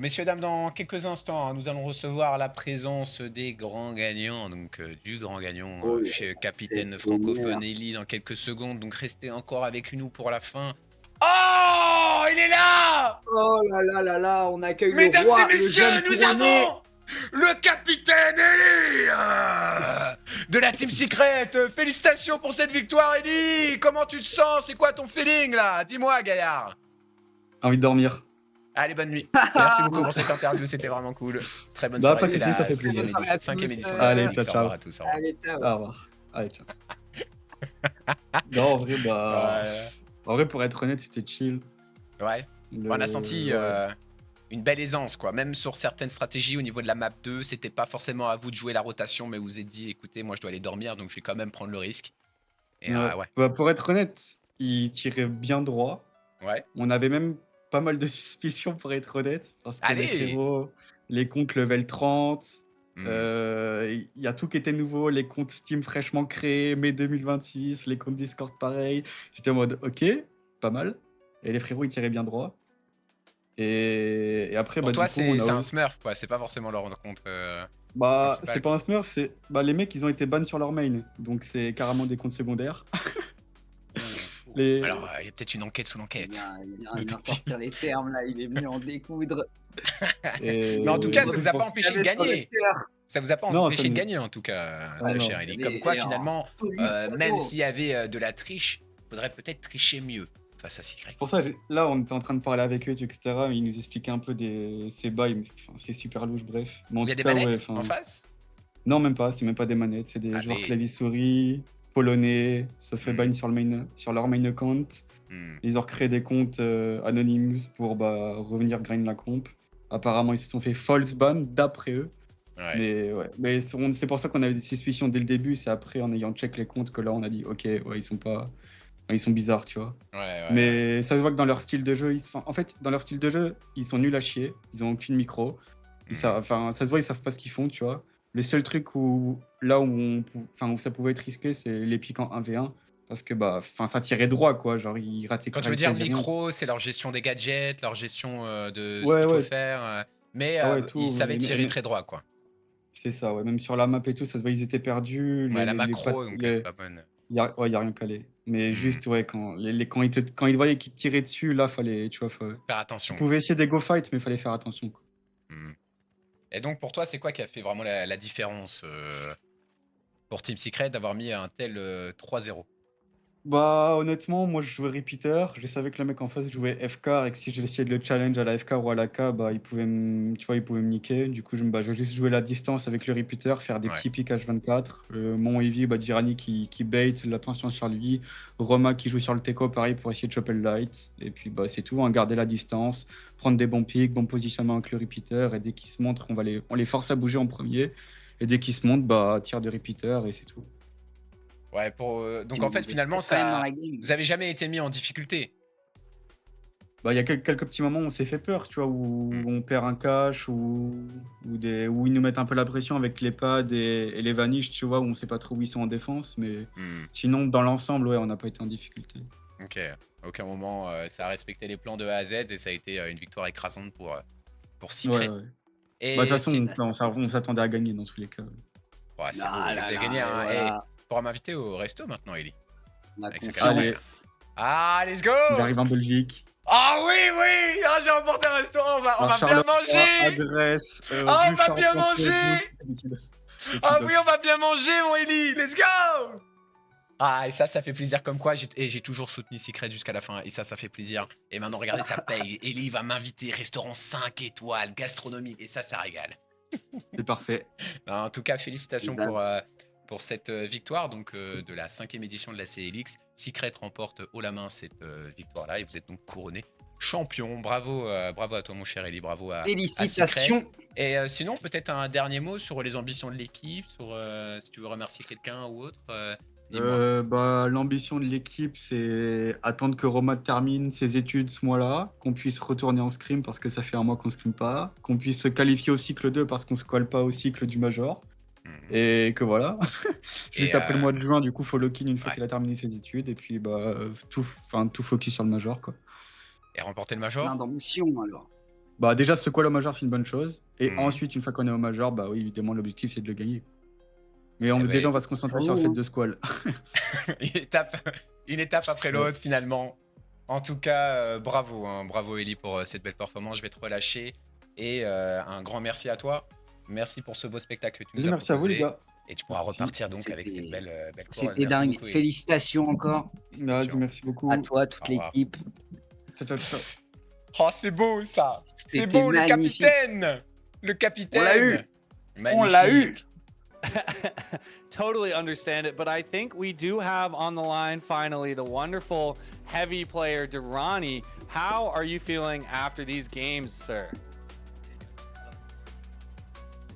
Messieurs, dames, dans quelques instants, nous allons recevoir la présence des grands gagnants, donc du grand gagnant, Oh là chez là, capitaine cette francophone lumière. Eli dans quelques secondes, donc restez encore avec nous pour la fin. Oh, il est là! Oh là là là là, on accueille le Mesdames et roi, le messieurs, jeune nous couronné. avons le capitaine Eli de la Team Secret. Félicitations pour cette victoire, Eli! Comment tu te sens? C'est quoi ton feeling, là? Dis-moi, gaillard. Envie de dormir. Allez, bonne nuit. Merci beaucoup pour cette interview, c'était vraiment cool. Très bonne Bah, soirée, pas de c'était soucis, ça la fait plaisir. Bonne soirée à cinquième tous. édition de la Allez, CLX. ciao, Au revoir ciao. à tous, au revoir. Allez, ciao. Au revoir. Allez, ciao. Non, en vrai, bah. Ouais, En vrai, pour être honnête, c'était chill. ouais. On a senti Ouais. une belle aisance, quoi. Même sur certaines stratégies au niveau de la map 2, c'était pas forcément à vous de jouer la rotation, mais vous vous êtes dit, écoutez, moi je dois aller dormir, donc je vais quand même prendre le risque. Et Ouais. ouais, Bah, pour être honnête, il tirait bien droit. ouais. On avait même pas mal de suspicions, pour être honnête. Parce que les Allez! frérots, les comptes level 30, Hmm. il y a tout qui était nouveau. Les comptes Steam fraîchement créés, mai 2026, les comptes Discord pareil. J'étais en mode, ok, pas mal. Et les frérots, ils tiraient bien droit. Et après, Pour bah, toi, du coup, on a. c'est un smurf, quoi. C'est pas forcément leur compte Bah, c'est principal, pas quoi. un smurf, c'est. Bah, les mecs, ils ont été bans sur leur main. Donc, c'est carrément des comptes secondaires. Ouh, ouh. Les... Alors, il y a peut-être une enquête sous l'enquête. Il vient de Détective. sortir les termes là, il est venu en découdre. Mais en tout cas, ça Ouais, vous c'est a pour pas ça. Il empêché de avait sur le gagner. cœur. Ça vous a pas Non, ça empêché de ne. gagner, en tout cas, Ah non. cher Il Ellie. Comme avait quoi, un finalement, solide même tableau. s'il y avait de la triche, faudrait peut-être tricher mieux face à Secret. C'est pour ça, là, on était en train de parler avec eux, etc. Ils nous expliquaient un peu ces bails, mais c'est super louche, bref. Mais en Il y a tout des cas, ouais, manettes en enfin. face? Non, même pas, c'est même pas des manettes, c'est des joueurs Allez. clavier-souris, polonais, se fait ban sur leur main account. Hmm. Ils ont recréé des comptes anonymous pour bah, revenir grind la comp. Apparemment, ils se sont fait false ban d'après eux. Ouais. Mais ouais, mais c'est pour ça qu'on avait des suspicions dès le début. C'est après, en ayant check les comptes, que là, on a dit, ok, ouais, ils sont pas, ils sont bizarres, tu vois. Ouais. Mais ça se voit que dans leur style de jeu, en fait, dans leur style de jeu, ils sont nuls à chier. Ils ont aucune micro. Enfin, ça se voit, ils savent pas ce qu'ils font, tu vois. Le seul truc où là où ça pouvait être risqué, c'est les pics en 1v1. Parce que bah, ça tirait droit, quoi. Genre, ils rataient Quand tu veux dire quasi rien. micro, c'est leur gestion des gadgets, leur gestion de ce Ouais, qu'il faut ouais. faire. Mais Ah ouais, ils tout. savaient tirer très droit, quoi. C'est ça, ouais. Même sur la map et tout, ça se voit, ils étaient perdus. Ouais, la Les macro, pattes, donc elle est pas bonne. ouais, y a rien calé. Mais Hmm. juste, ouais, quand ils voyaient qu'ils tiraient dessus, là, fallait, tu vois, Faire tu attention, quoi. pouvais essayer des go fight, mais fallait faire attention, quoi. Hmm. Et donc, pour toi, c'est quoi qui a fait vraiment la différence pour Team Secret d'avoir mis un tel 3-0? Bah, honnêtement, moi, je jouais repeater. Je savais que le mec en face jouait FK et que si j'essayais de le challenge à la FK ou à la K, bah, tu vois, il pouvait me niquer. Du coup, je vais juste jouer la distance avec le repeater, faire des Ouais. petits pics H24. Mon heavy, bah, DYRANI qui bait, l'attention sur lui. Roma qui joue sur le teco, pareil, pour essayer de choper le light. Et puis, bah, c'est tout, hein, garder la distance, prendre des bons pics, bon positionnement avec le repeater. Et dès qu'ils se montrent, on les force à bouger en premier. Et dès qu'ils se montent, bah, tir de repeater et c'est tout. Ouais, donc Il en fait, nous finalement, stresse quand même dans la game. vous avez jamais été mis en difficulté. Bah, il y a quelques petits moments où on s'est fait peur, tu vois, où Mm. on perd un cash, où ils nous mettent un peu la pression avec les pads et les vaniches, tu vois, où on sait pas trop où ils sont en défense. Mais sinon, dans l'ensemble, ouais, on n'a pas été en difficulté. Ok. À aucun moment, ça a respecté les plans de A à Z et ça a été une victoire écrasante pour Ouais, Secret. ouais. Bah, de Et toute façon, si... on s'attendait à gagner dans tous les cas. Ouais, c'est beau, Là, vous là, avez là, gagné. et Hein. voilà. Et tu pourras m'inviter au resto maintenant, Ellie. La Avec ce confiance. Ah, let's go! J'arrive en Belgique. Ah oui, oui! Ah, j'ai remporté un restaurant, on Alors, va bien Charleroi, manger! adresse, Ah, on rue va bien Charles manger! Ah oui, on va bien manger, mon Ellie! Let's go! Ah, et ça fait plaisir comme quoi. J'ai toujours soutenu Secret jusqu'à la fin. Et ça fait plaisir. Et maintenant, regardez, ça paye. Ellie va m'inviter, restaurant 5 étoiles, gastronomique. Et ça régale. C'est parfait. En tout cas, félicitations pour cette victoire donc, de la 5e édition de la CLX. Secret remporte haut la main cette victoire-là et vous êtes donc couronné champion. Bravo, bravo à toi, mon cher Eli. Bravo à Félicitations. Secret. Et sinon, peut-être un dernier mot sur les ambitions de l'équipe, sur si tu veux remercier quelqu'un ou autre. Dis-moi. Bah, l'ambition de l'équipe, c'est attendre que Roma termine ses études ce mois-là, qu'on puisse retourner en scrim parce que ça fait un mois qu'on ne scrim pas, qu'on puisse se qualifier au cycle 2 parce qu'on ne se colle pas au cycle du Major, et que voilà. Juste après le mois de juin, du coup, faut lock-in une fois qu'il a terminé ses études, et puis bah, tout focus sur le Major, quoi. Et remporter le Major? Plein d'ambition alors. Bah, déjà, ce call au major, c'est une bonne chose. Et Mhm. ensuite, une fois qu'on est au major, bah oui, évidemment, l'objectif, c'est de le gagner. Mais Eh déjà, ben, on va se concentrer sur le fait de squall. une étape après Ouais. l'autre, finalement. En tout cas, bravo, hein, bravo Ellie pour cette belle performance. Je vais te relâcher. Et un grand merci à toi. Merci pour ce beau spectacle que tu nous as Merci à vous, les proposé. gars. Et tu pourras Pas de soucis. repartir donc avec cette C'était belle couronne. c'était Merci dingue. beaucoup Ellie. Félicitations encore Vas-y, Félicitations. merci à beaucoup. toi, toute Au revoir. l'équipe. Ciao, ciao, ciao. Oh, c'est beau ça. C'est C'était beau, le magnifique. capitaine. Le capitaine. On l'a eu. Magnifique. On l'a eu. Totally understand it, but I think we do have on the line finally the wonderful heavy player DYRANI. How are you feeling after these games, sir?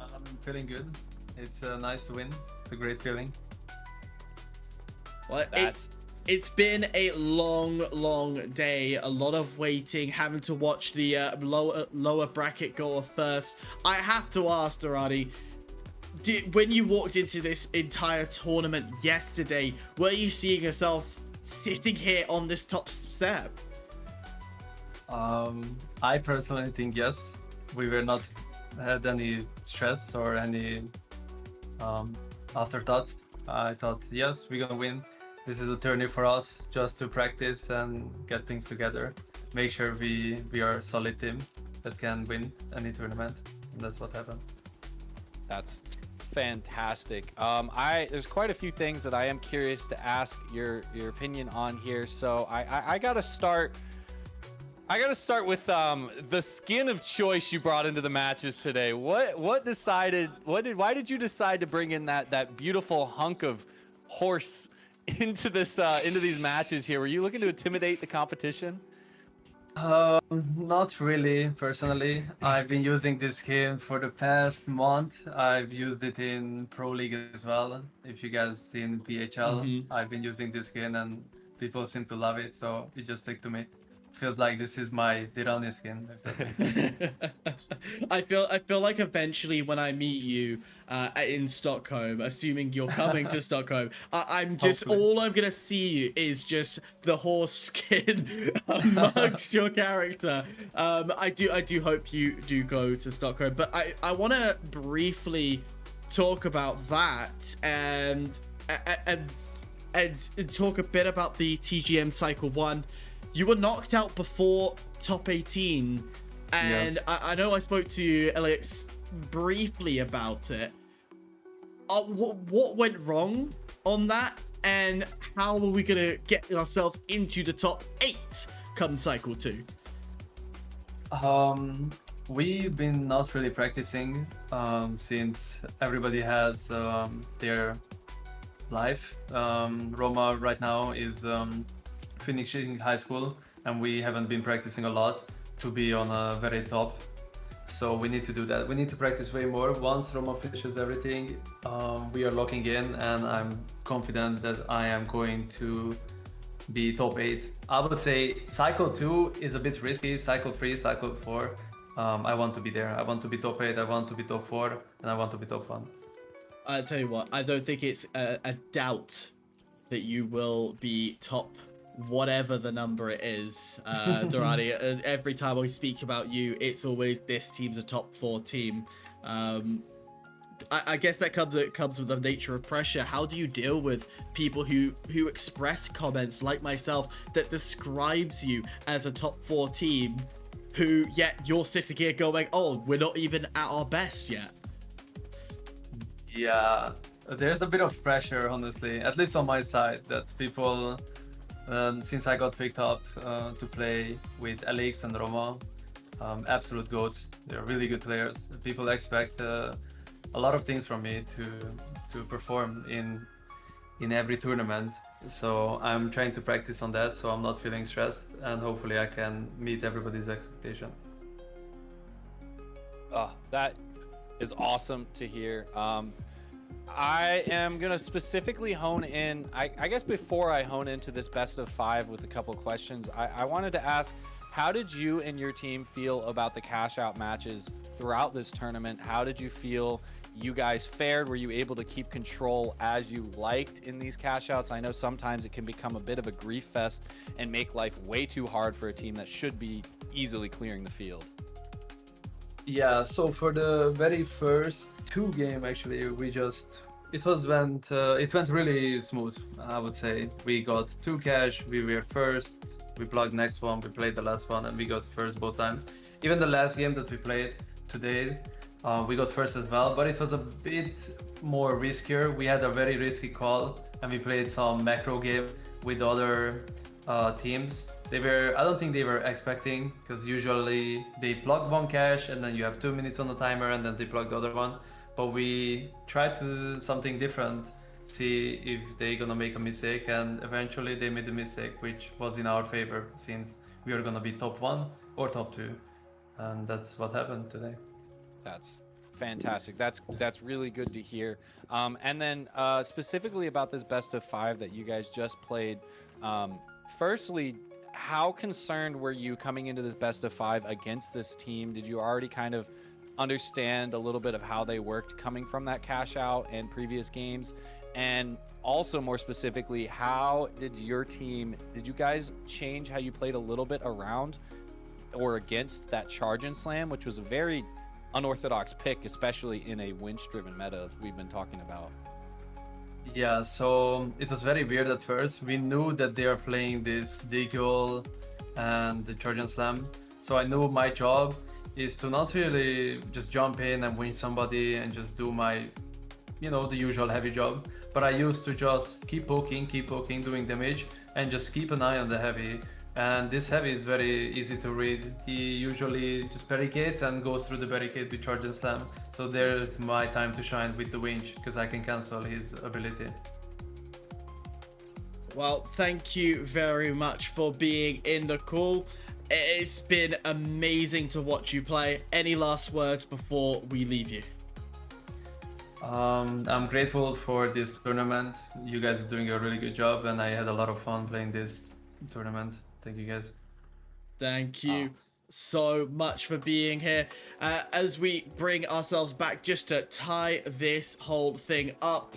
I'm feeling good. It's nice to win. It's a great feeling. Well, That's it's been a long day, a lot of waiting, having to watch the lower bracket go off first. I have to ask, DYRANI, when you walked into this entire tournament yesterday, were you seeing yourself sitting here on this top step? I personally think yes. We were not had any stress or any afterthoughts. I thought yes, we're gonna win. This is a tourney for us just to practice and get things together. Make sure we are a solid team that can win any tournament. And that's what happened. That's fantastic. There's quite a few things that I am curious to ask your opinion on here. So I gotta start. I gotta start with the skin of choice you brought into the matches today. Why did you decide to bring in that beautiful hunk of horse into these matches here? Were you looking to intimidate the competition? Not really, personally. I've been using this skin for the past month. I've used it in Pro League as well. If you guys seen VHL, I've been using this skin and people seem to love it, so it just stuck to me. Feels like this is my DYRANI skin. If that makes sense. I feel like eventually when I meet you in Stockholm, assuming you're coming to Stockholm, I'm just Hopefully. all I'm gonna see you is just the horse skin amongst your character. I do hope you do go to Stockholm, but I want to briefly talk about that and talk a bit about the TGM Cycle 1. You were knocked out before top 18, and Yes. I know I spoke to ELYX briefly about it. What went wrong on that, and how are we gonna get ourselves into the top 8 come Cycle 2? We've been not really practicing since everybody has their life. Roma right now is finishing high school, and we haven't been practicing a lot to be on a very top. So we need to do that. We need to practice way more. Once Roma finishes everything, we are locking in, and I'm confident that I am going to be top 8. I would say cycle 2 is a bit risky. Cycle 3, cycle 4, I want to be there. I want to be top 8, I want to be top 4, and I want to be top 1. I'll tell you what, I don't think it's a doubt that you will be top whatever the number it is, DYRANI. Every time we speak about you, it's always this team's a top 4 team. I guess that comes with the nature of pressure. How do you deal with people who express comments like myself that describes you as a top 4 team, who yet you're sitting here going, oh, we're not even at our best yet? Yeah, there's a bit of pressure, honestly, at least on my side, that people, since I got picked up to play with ELYX and Roma, absolute goats. They're really good players. People expect a lot of things from me to perform in every tournament. So I'm trying to practice on that, so I'm not feeling stressed, and hopefully I can meet everybody's expectation. That is awesome to hear. I am gonna specifically hone in. I guess before I hone into this best of 5 with a couple questions, I wanted to ask, how did you and your team feel about the cash out matches throughout this tournament? How did you feel you guys fared? Were you able to keep control as you liked in these cash outs? I know sometimes it can become a bit of a grief fest and make life way too hard for a team that should be easily clearing the field. Yeah, so for the very first two game, actually, it went really smooth. I would say we got two cash, we were first, we plugged next one, we played the last one, and we got first both time. Even the last game that we played today, we got first as well, but it was a bit more riskier. We had a very risky call, and we played some macro game with other teams. I don't think they were expecting, because usually they plug one cache and then you have 2 minutes on the timer and then they plug the other one. But we tried to do something different, see if they're gonna make a mistake, and eventually they made a mistake, which was in our favor since we are gonna be top 1 or top 2. And that's what happened today. That's fantastic. That's really good to hear. And then specifically about this best of 5 that you guys just played. Firstly, how concerned were you coming into this best of 5 against this team? Did you already kind of understand a little bit of how they worked coming from that cash out and previous games? And also more specifically, how did you guys change how you played a little bit around or against that charge and slam, which was a very unorthodox pick, especially in a winch driven meta we've been talking about? Yeah, so it was very weird at first. We knew that they are playing this Deagle and the Charge and Slam. So I knew my job is to not really just jump in and win somebody and just do my, the usual heavy job. But I used to just keep poking, doing damage, and just keep an eye on the heavy. And this heavy is very easy to read. He usually just barricades and goes through the barricade with Charge and Slam. So there's my time to shine with the winch, because I can cancel his ability. Well, thank you very much for being in the call. It's been amazing to watch you play. Any last words before we leave you? I'm grateful for this tournament. You guys are doing a really good job, and I had a lot of fun playing this tournament. Thank you, guys. Thank you so much for being here. As we bring ourselves back, just to tie this whole thing up,